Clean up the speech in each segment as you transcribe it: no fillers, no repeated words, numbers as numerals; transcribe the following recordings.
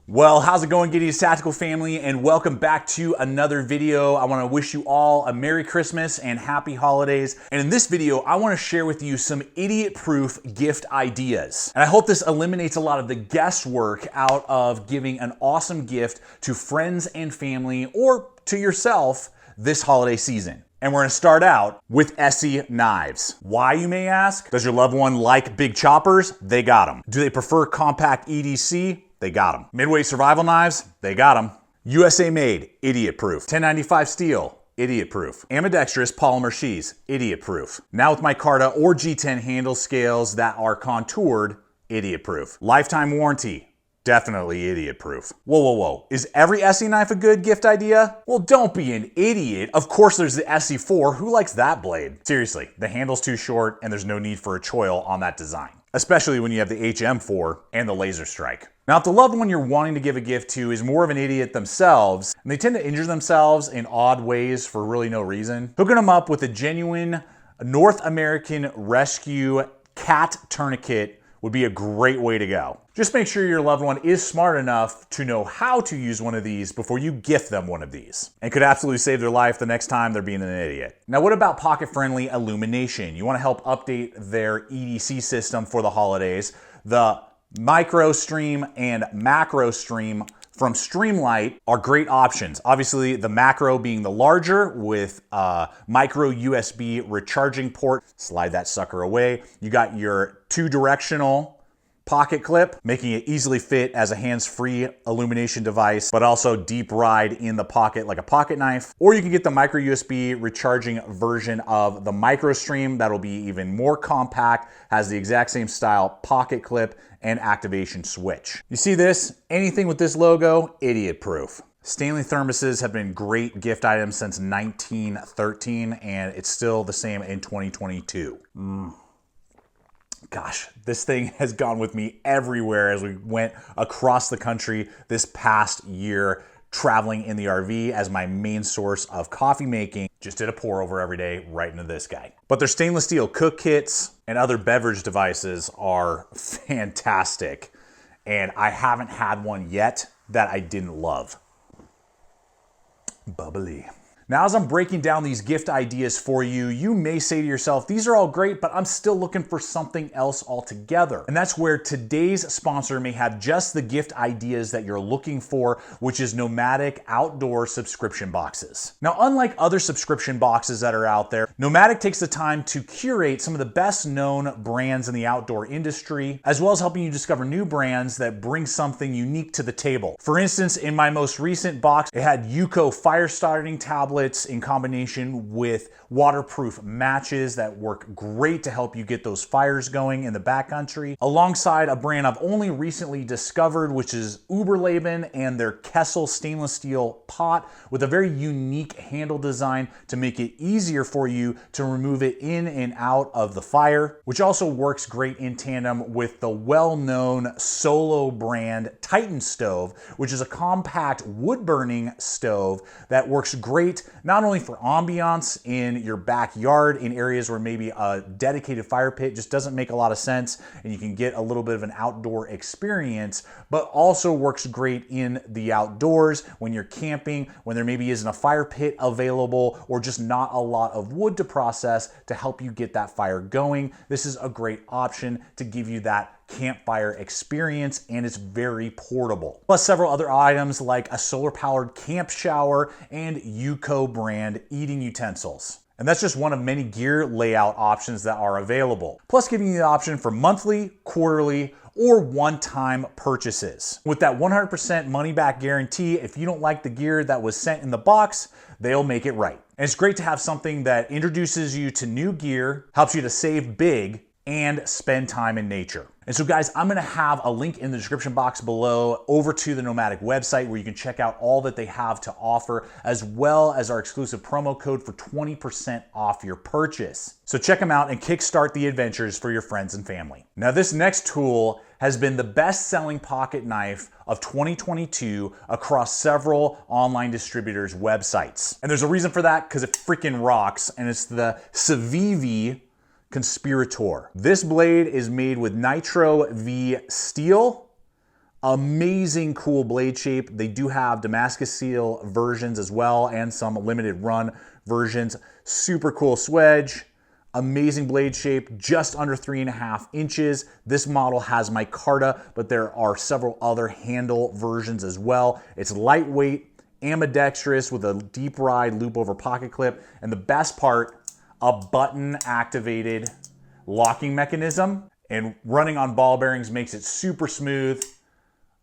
Well, how's it going, Giddy's Tactical family, and welcome back to another video. I want to wish you all a Merry Christmas and Happy Holidays. And in this video, I want to share with you some idiot-proof gift ideas. And I hope this eliminates a lot of the guesswork out of giving an awesome gift to friends and family or to yourself this holiday season. And we're gonna start out with ESEE knives. Why, you may ask? Does your loved one like big choppers? They got them. Do they prefer compact EDC? They got them. Midway survival knives? They got them. USA made, idiot proof. 1095 steel, idiot proof. Ambidextrous polymer sheaths, idiot proof. Now with micarta or G10 handle scales that are contoured, idiot proof. Lifetime warranty, definitely idiot proof. Whoa, whoa, whoa. Is every ESEE knife a good gift idea? Well, don't be an idiot. Of course there's the SE4. Who likes that blade? Seriously, the handle's too short and there's no need for a choil on that design, especially when you have the HM4 and the laser strike. Now, if the loved one you're wanting to give a gift to is more of an idiot themselves, and they tend to injure themselves in odd ways for really no reason, hooking them up with a genuine North American Rescue cat tourniquet would be a great way to go. Just make sure your loved one is smart enough to know how to use one of these before you gift them one of these, and could absolutely save their life the next time they're being an idiot. Now, what about pocket-friendly Illumination? You want to help update their EDC system for the holidays. The Micro Stream and Macro Stream from Streamlight are great options. Obviously, the macro being the larger with a micro USB recharging port. Slide that sucker away. You got your two-directional pocket clip, making it easily fit as a hands-free illumination device, but also deep ride in the pocket like a pocket knife. Or you can get the micro USB recharging version of the MicroStream that'll be even more compact, has the exact same style pocket clip and activation switch. You see this? Anything with this logo, idiot proof. Stanley thermoses have been great gift items since 1913, and it's still the same in 2022. Gosh, this thing has gone with me everywhere as we went across the country this past year, traveling in the RV as my main source of coffee making. Just did a pour over every day right into this guy. But their stainless steel cook kits and other beverage devices are fantastic. And I haven't had one yet that I didn't love. Bubbly. Now, as I'm breaking down these gift ideas for you, you may say to yourself, these are all great, but I'm still looking for something else altogether. And that's where today's sponsor may have just the gift ideas that you're looking for, which is Nomadic outdoor subscription boxes. Now, unlike other subscription boxes that are out there, Nomadic takes the time to curate some of the best known brands in the outdoor industry, as well as helping you discover new brands that bring something unique to the table. For instance, in my most recent box, it had Yuko fire starting tablets in combination with waterproof matches that work great to help you get those fires going in the backcountry, alongside a brand I've only recently discovered, which is Uberleben, and their Kessel stainless steel pot with a very unique handle design to make it easier for you to remove it in and out of the fire, which also works great in tandem with the well-known Solo brand Titan stove, which is a compact wood-burning stove that works great not only for ambiance in your backyard in areas where maybe a dedicated fire pit just doesn't make a lot of sense and you can get a little bit of an outdoor experience, but also works great in the outdoors when you're camping, when there maybe isn't a fire pit available or just not a lot of wood to process to help you get that fire going. This is a great option to give you that campfire experience, and it's very portable. Plus several other items like a solar powered camp shower and Yuko brand eating utensils. And that's just one of many gear layout options that are available. Plus giving you the option for monthly, quarterly, or one-time purchases. With that 100% money back guarantee, if you don't like the gear that was sent in the box, they'll make it right. And it's great to have something that introduces you to new gear, helps you to save big, and spend time in nature. And so guys, I'm gonna have a link in the description box below over to the Nomadic website where you can check out all that they have to offer, as well as our exclusive promo code for 20% off your purchase. So check them out and kickstart the adventures for your friends and family. Now, this next tool has been the best-selling pocket knife of 2022 across several online distributors' websites. And there's a reason for that, because it freaking rocks, and it's the Civivi Conspirator. This blade is made with Nitro V steel, Amazing cool blade shape. They do have Damascus steel versions as well and some limited run versions. Super cool swedge. Amazing blade shape, just under 3.5 inches. This model has micarta, but there are several other handle versions as well. It's lightweight, ambidextrous with a deep ride loop over pocket clip, and the best part, a button activated locking mechanism, and running on ball bearings makes it super smooth.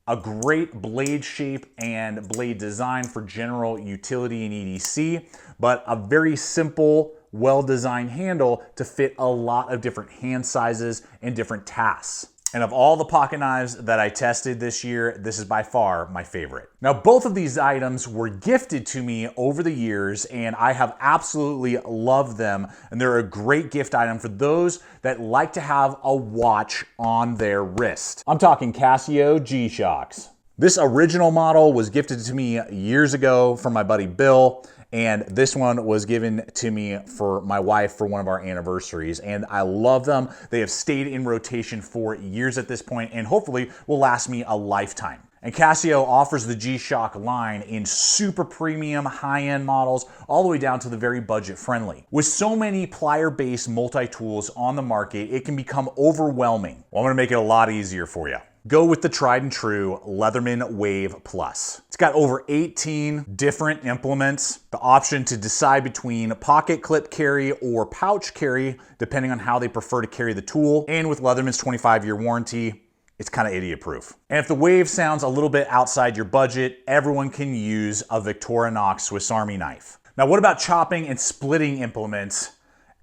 A great blade shape and blade design for general utility and EDC, but a very simple, well-designed handle to fit a lot of different hand sizes and different tasks. And of all the pocket knives that I tested this year, this is by far my favorite. Now, both of these items were gifted to me over the years, and I have absolutely loved them. And they're a great gift item for those that like to have a watch on their wrist. I'm talking Casio G-Shocks. This original model was gifted to me years ago from my buddy Bill. And this one was given to me for my wife for one of our anniversaries. And I love them. They have stayed in rotation for years at this point and hopefully will last me a lifetime. And Casio offers the G-Shock line in super premium high-end models all the way down to the very budget friendly. With so many plier-based multi-tools on the market, it can become overwhelming. Well, I'm gonna make it a lot easier for you. Go with the tried and true Leatherman Wave Plus. It's got over 18 different implements, the option to decide between pocket clip carry or pouch carry, depending on how they prefer to carry the tool. And with Leatherman's 25-year warranty, it's kind of idiot proof. And if the Wave sounds a little bit outside your budget, everyone can use a Victorinox Swiss Army knife. Now, what about chopping and splitting implements?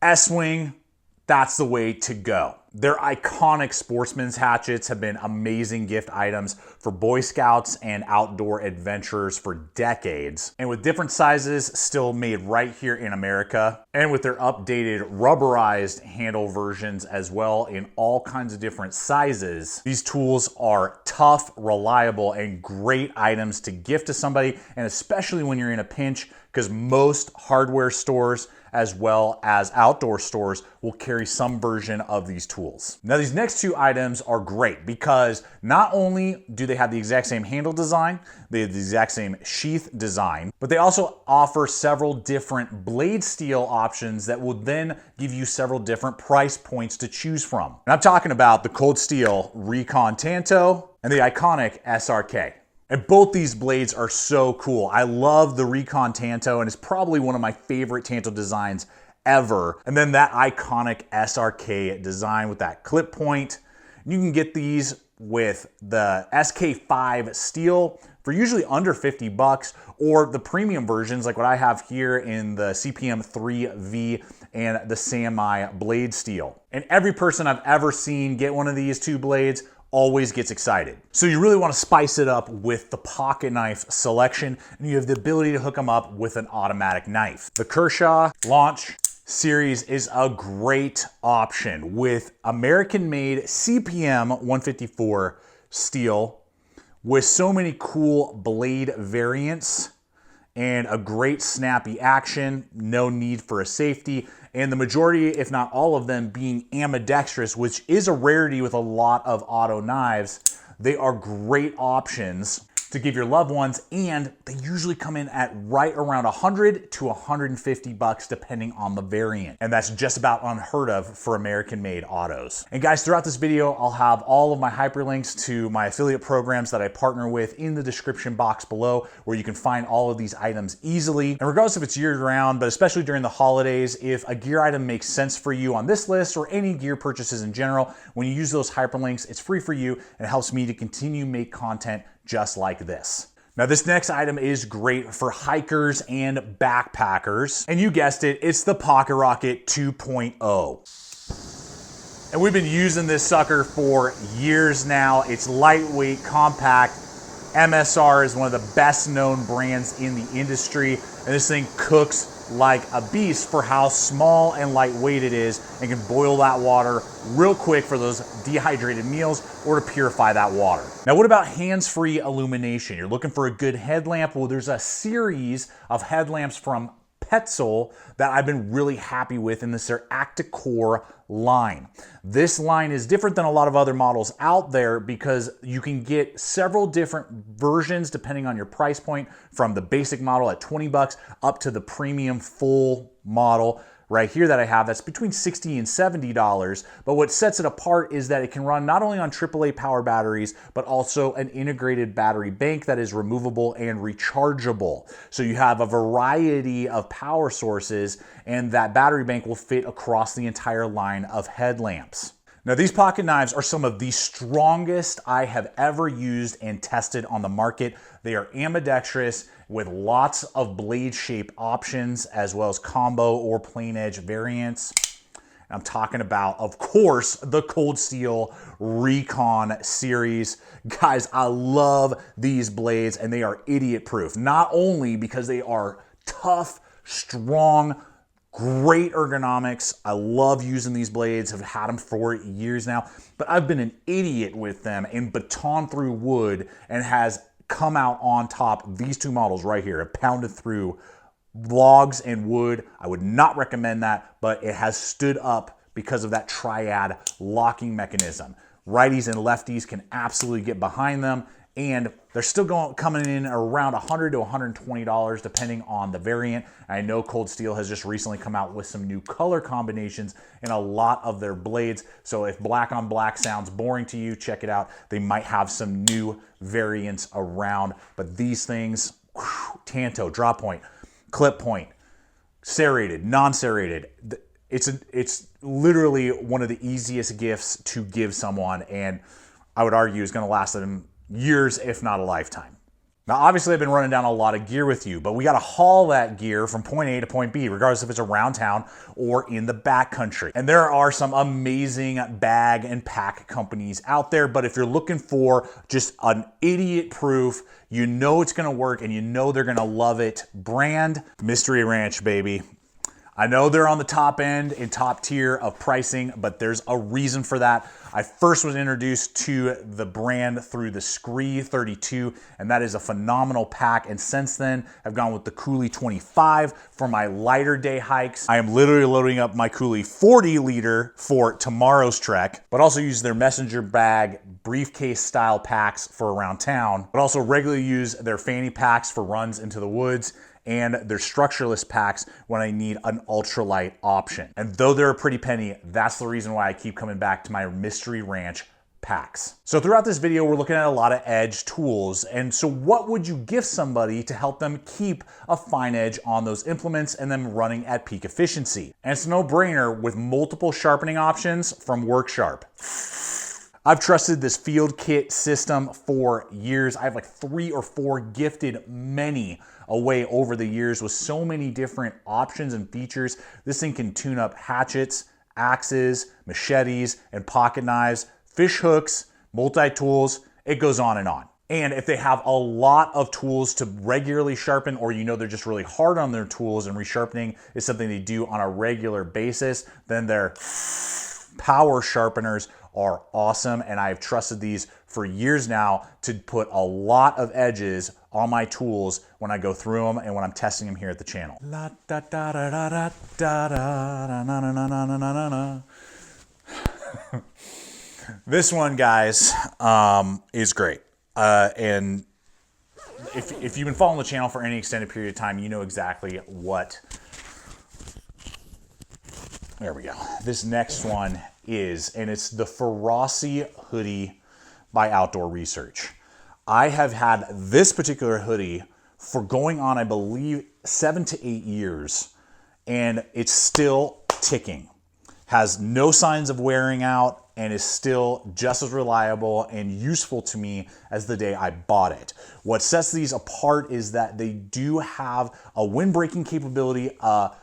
S-Wing, that's the way to go. Their iconic Sportsman's hatchets have been amazing gift items for Boy Scouts and outdoor adventurers for decades. And with different sizes still made right here in America, and with their updated rubberized handle versions as well in all kinds of different sizes, these tools are tough, reliable, and great items to gift to somebody, and especially when you're in a pinch, because most hardware stores as well as outdoor stores will carry some version of these tools. Now, these next two items are great because not only do they have the exact same handle design, they have the exact same sheath design, but they also offer several different blade steel options that will then give you several different price points to choose from. And I'm talking about the Cold Steel Recon Tanto and the iconic SRK. And both these blades are so cool. I love the Recon Tanto, and it's probably one of my favorite Tanto designs ever. And then that iconic SRK design with that clip point. You can get these with the SK5 steel for usually under 50 bucks, or the premium versions like what I have here in the CPM 3V and the Sami blade steel. And every person I've ever seen get one of these two blades always gets excited. So you really want to spice it up with the pocket knife selection, and you have the ability to hook them up with an automatic knife. The Kershaw Launch series is a great option with American-made CPM 154 steel with so many cool blade variants and a great snappy action, no need for a safety, and the majority, if not all of them, being ambidextrous, which is a rarity with a lot of auto knives. They are great options to give your loved ones, and they usually come in at right around 100 to 150 bucks depending on the variant. And that's just about unheard of for American-made autos. And guys, throughout this video, I'll have all of my hyperlinks to my affiliate programs that I partner with in the description box below, where you can find all of these items easily. And regardless if it's year-round, but especially during the holidays, if a gear item makes sense for you on this list or any gear purchases in general, when you use those hyperlinks, it's free for you and it helps me to continue to make content just like this. Now, this next item is great for hikers and backpackers. And you guessed it, it's the Pocket Rocket 2.0. And we've been using this sucker for years now. It's lightweight, compact. MSR is one of the best known brands in the industry. And this thing cooks like a beast for how small and lightweight it is, and can boil that water real quick for those dehydrated meals or to purify that water. Now, what about hands-free illumination? You're looking for a good headlamp? Well, there's a series of headlamps from Petzl that I've been really happy with in this their Acticore line. This line is different than a lot of other models out there because you can get several different versions depending on your price point, from the basic model at 20 bucks up to the premium full model right here that I have that's between $60 and $70. But what sets it apart is that it can run not only on AAA power batteries, but also an integrated battery bank that is removable and rechargeable. So you have a variety of power sources, and that battery bank will fit across the entire line of headlamps. Now, these pocket knives are some of the strongest I have ever used and tested on the market. They are ambidextrous with lots of blade shape options, as well as combo or plain edge variants. I'm talking about, of course, the Cold Steel Recon series. Guys, I love these blades, and they are idiot proof. Not only because they are tough, strong, great ergonomics. I love using these blades. I've had them for years now, but I've been an idiot with them and baton through wood, and has come out on top. These two models right here have pounded through logs and wood. I would not recommend that, but it has stood up because of that triad locking mechanism. Righties and lefties can absolutely get behind them, and they're still coming in around $100 to $120 depending on the variant. I know Cold Steel has just recently come out with some new color combinations in a lot of their blades. So if black on black sounds boring to you, check it out. They might have some new variants around, but these things, Tanto, drop point, clip point, serrated, non-serrated, it's literally one of the easiest gifts to give someone, and I would argue is going to last them years, if not a lifetime. Now, obviously, I've been running down a lot of gear with you, but we got to haul that gear from point A to point B, regardless if it's around town or in the backcountry. And there are some amazing bag and pack companies out there, but if you're looking for just an idiot-proof, you know it's going to work and you know they're going to love it brand, Mystery Ranch, baby. I know they're on the top end and top tier of pricing, but there's a reason for that. I first was introduced to the brand through the Scree 32, and that is a phenomenal pack. And since then, I've gone with the Coulee 25 for my lighter day hikes. I am literally loading up my Coulee 40 liter for tomorrow's trek, but also use their messenger bag briefcase style packs for around town, but also regularly use their fanny packs for runs into the woods, and their structureless packs when I need an ultralight option. And though they're a pretty penny, that's the reason why I keep coming back to my Mystery Ranch packs. So throughout this video, we're looking at a lot of edge tools. And so what would you gift somebody to help them keep a fine edge on those implements and them running at peak efficiency? And it's a no-brainer with multiple sharpening options from WorkSharp. I've trusted this field kit system for years. I have like 3 or 4 gifted many away over the years with so many different options and features. This thing can tune up hatchets, axes, machetes, and pocket knives, fish hooks, multi-tools. It goes on and on. And if they have a lot of tools to regularly sharpen, or you know they're just really hard on their tools and resharpening is something they do on a regular basis, then their power sharpeners are awesome, and I've trusted these for years now to put a lot of edges on my tools when I go through them and when I'm testing them here at the channel. This one, guys, is great. And if you've been following the channel for any extended period of time, you know exactly what. There we go. This next one is, and it's the Ferocity hoodie by Outdoor Research. I have had this particular hoodie for going on, I believe, 7 to 8 years, and it's still ticking. Has no signs of wearing out and is still just as reliable and useful to me as the day I bought it. What sets these apart is that they do have a wind-breaking capability,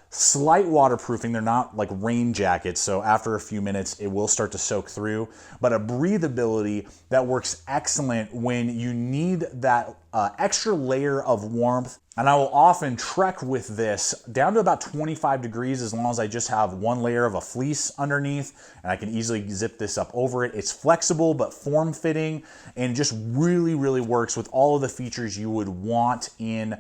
slight waterproofing. They're not like rain jackets, so after a few minutes it will start to soak through, but a breathability that works excellent when you need that extra layer of warmth. And I will often trek with this down to about 25 degrees as long as I just have one layer of a fleece underneath, and I can easily zip this up over it. It's flexible but form-fitting and just really, really works with all of the features you would want in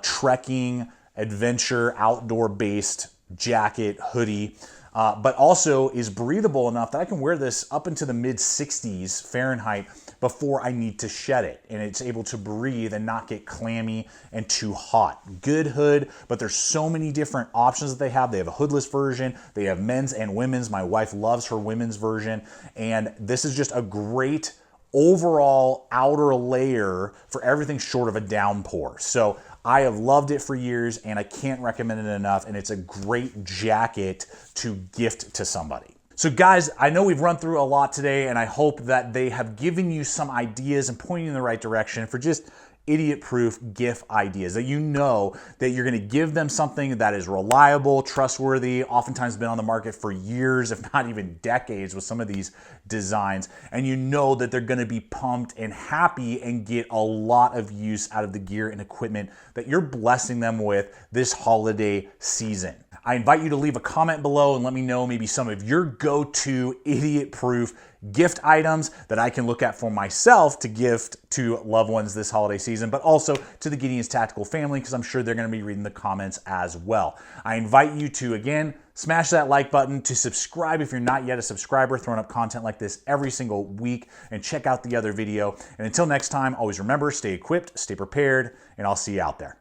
trekking adventure, outdoor-based jacket, hoodie, but also is breathable enough that I can wear this up into the mid 60s Fahrenheit before I need to shed it. And it's able to breathe and not get clammy and too hot. Good hood, but there's so many different options that they have. They have a hoodless version. They have men's and women's. My wife loves her women's version. And this is just a great overall outer layer for everything short of a downpour. So I have loved it for years and I can't recommend it enough, and it's a great jacket to gift to somebody. So guys, I know we've run through a lot today, and I hope that they have given you some ideas and pointing you in the right direction for just idiot-proof gift ideas, that you know that you're gonna give them something that is reliable, trustworthy, oftentimes been on the market for years, if not even decades with some of these designs, and you know that they're gonna be pumped and happy and get a lot of use out of the gear and equipment that you're blessing them with this holiday season. I invite you to leave a comment below and let me know maybe some of your go-to idiot-proof gift items that I can look at for myself to gift to loved ones this holiday season, but also to the Gideon's Tactical family, because I'm sure they're going to be reading the comments as well. I invite you to, again, smash that like button, to subscribe if you're not yet a subscriber, throwing up content like this every single week, and check out the other video. And until next time, always remember, stay equipped, stay prepared, and I'll see you out there.